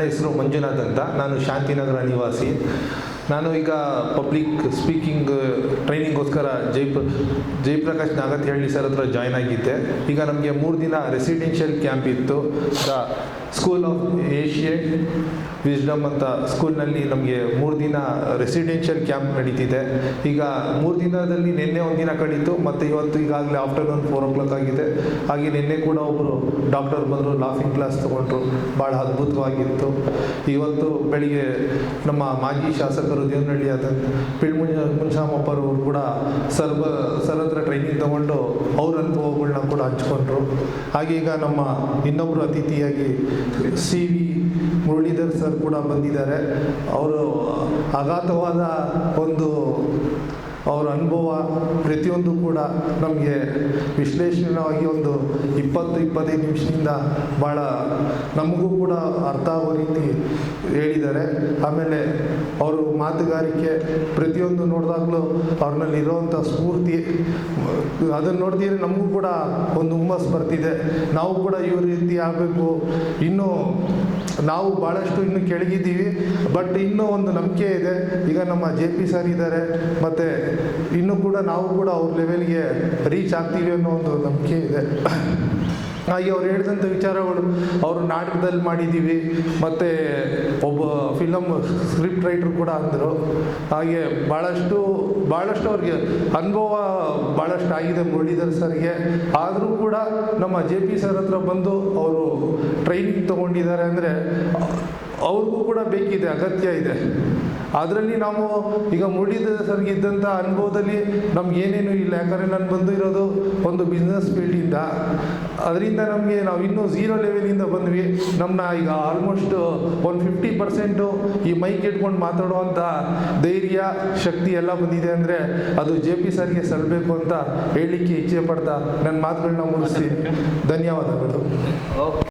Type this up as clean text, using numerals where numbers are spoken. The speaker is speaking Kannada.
ಹೆಸರು ಮಂಜುನಾಥ್ ಅಂತ. ನಾನು ಶಾಂತಿನಗರ ನಿವಾಸಿ. ನಾನು ಈಗ ಪಬ್ಲಿಕ್ ಸ್ಪೀಕಿಂಗ್ ಟ್ರೈನಿಂಗ್ಗೋಸ್ಕರ ಜಯಪ್ರಕಾಶ್ ನಾಗತಿಹಳ್ಳಿ ಸರ್ ಹತ್ರ ಜಾಯ್ನ್ ಆಗಿದ್ದೆ. ಈಗ ನಮಗೆ 3 ದಿನ ರೆಸಿಡೆನ್ಷಿಯಲ್ ಕ್ಯಾಂಪ್ ಇತ್ತು. ಸ್ಕೂಲ್ ಆಫ್ ಏಷಿಯನ್ ವಿಸ್ಡಮ್ ಅಂತ ಸ್ಕೂಲ್ನಲ್ಲಿ ನಮಗೆ 3 ದಿನ ರೆಸಿಡೆನ್ಷಿಯಲ್ ಕ್ಯಾಂಪ್ ನಡೀತಿದೆ. ಈಗ 3 ದಿನದಲ್ಲಿ ನಿನ್ನೆ 1 ದಿನ ಕಳೀತು, ಮತ್ತು ಇವತ್ತು ಈಗಾಗಲೇ ಆಫ್ಟರ್ನೂನ್ 4 o'clock ಆಗಿದೆ. ಹಾಗೆ ನಿನ್ನೆ ಕೂಡ ಒಬ್ಬರು ಡಾಕ್ಟರ್ ಬಂದರು, ಲಾಫಿಂಗ್ ಕ್ಲಾಸ್ ತೊಗೊಂಡ್ರು, ಭಾಳ ಅದ್ಭುತವಾಗಿತ್ತು. ಇವತ್ತು ಬೆಳಿಗ್ಗೆ ನಮ್ಮ ಮಾಜಿ ಶಾಸಕರು ದೇವನಹಳ್ಳಿ ಆದ ಮುನ್ಸಾಮಪ್ಪರವರು ಕೂಡ ಸರ್ ಹತ್ರ ಟ್ರೈನಿಂಗ್ ತೊಗೊಂಡು ಅವ್ರ ಅನುಭವಗಳನ್ನ ಕೂಡ ಹಂಚ್ಕೊಂಡ್ರು. ಹಾಗೆ ಈಗ ನಮ್ಮ ಇನ್ನೊಬ್ಬರು ಅತಿಥಿಯಾಗಿ CV ಮುರಳೀಧರ್ ಸರ್ ಕೂಡ ಬಂದಿದ್ದಾರೆ. ಅವರು ಅಗಾಧವಾದ ಅವರ ಅನುಭವ ಪ್ರತಿಯೊಂದು ಕೂಡ ನಮಗೆ ವಿಶ್ಲೇಷಣವಾಗಿ 20-25 ನಿಮಿಷದಿಂದ ಭಾಳ ನಮಗೂ ಕೂಡ ಅರ್ಥ ಆಗೋ ರೀತಿ ಹೇಳಿದ್ದಾರೆ. ಆಮೇಲೆ ಅವರು ಮಾತುಗಾರಿಕೆ ಪ್ರತಿಯೊಂದು ನೋಡಿದಾಗಲೂ ಅವ್ರನ್ನಲ್ಲಿರುವಂಥ ಸ್ಫೂರ್ತಿ, ಅದನ್ನು ನೋಡ್ತಿದ್ರೆ ನಮಗೂ ಕೂಡ ಒಂದು ಹುಮ್ಮಸ್ಸು ಬರ್ತಿದೆ. ನಾವು ಕೂಡ ಇವ್ರ ರೀತಿ ಆಗಬೇಕು. ಇನ್ನೂ ನಾವು ಭಾಳಷ್ಟು ಇನ್ನೂ ಕೆಳಗಿದ್ದೀವಿ, ಬಟ್ ಇನ್ನೂ ಒಂದು ನಂಬಿಕೆ ಇದೆ. ಈಗ ನಮ್ಮ JP ಸರ್ ಇದ್ದಾರೆ, ಮತ್ತು ಇನ್ನೂ ಕೂಡ ನಾವು ಕೂಡ ಅವ್ರ ಲೆವೆಲ್ಗೆ ರೀಚ್ ಆಗ್ತೀವಿ ಅನ್ನೋ ಒಂದು ನಂಬಿಕೆ ಇದೆ. ಹಾಗೆ ಅವ್ರು ಹೇಳಿದಂಥ ವಿಚಾರಗಳು ಅವರು ನಾಟಕದಲ್ಲಿ ಮಾಡಿದ್ದೀವಿ, ಮತ್ತು ಒಬ್ಬ ಫಿಲಮ್ ಸ್ಕ್ರಿಪ್ಟ್ ರೈಟ್ರು ಕೂಡ ಅಂದರು. ಹಾಗೆ ಭಾಳಷ್ಟು ಅವ್ರಿಗೆ ಅನುಭವ ಭಾಳಷ್ಟು ಆಗಿದೆ ಮುರಳೀಧರ್ ಸರ್ಗೆ. ಆದರೂ ಕೂಡ ನಮ್ಮ JP ಸರ್ ಹತ್ರ ಬಂದು ಅವರು ಟ್ರೈನಿಂಗ್ ತೊಗೊಂಡಿದ್ದಾರೆ ಅಂದರೆ ಅವ್ರಿಗೂ ಕೂಡ ಬೇಕಿದೆ, ಅಗತ್ಯ ಇದೆ. ಅದರಲ್ಲಿ ನಾವು ಈಗ ಮುರಳೀಧರ್ ಸರ್ಗೆ ಇದ್ದಂಥ ಅನುಭವದಲ್ಲಿ ನಮಗೇನೇನು ಇಲ್ಲ. ಯಾಕಂದರೆ ನಾನು ಬಂದು ಇರೋದು ಒಂದು ಬಿಸ್ನೆಸ್ ಫೀಲ್ಡಿಂದ, ಅದರಿಂದ ನಮಗೆ ನಾವು ಇನ್ನೂ 0 ಲೆವೆಲಿಂದ ಬಂದ್ವಿ. ನಮ್ಮನ್ನ ಈಗ ಆಲ್ಮೋಸ್ಟ್ 50% ಈ ಮೈಕ್ ಇಟ್ಕೊಂಡು ಮಾತಾಡುವಂಥ ಧೈರ್ಯ, ಶಕ್ತಿ ಎಲ್ಲ ಬಂದಿದೆ ಅಂದರೆ ಅದು JP ಸರ್ಗೆ ಸಲ್ಲಬೇಕು ಅಂತ ಹೇಳಲಿಕ್ಕೆ ಇಚ್ಛೆ ಪಡ್ತಾ ನನ್ನ ಮಾತುಗಳನ್ನ ಮುಗಿಸ್ತೀನಿ. ಧನ್ಯವಾದಗಳು.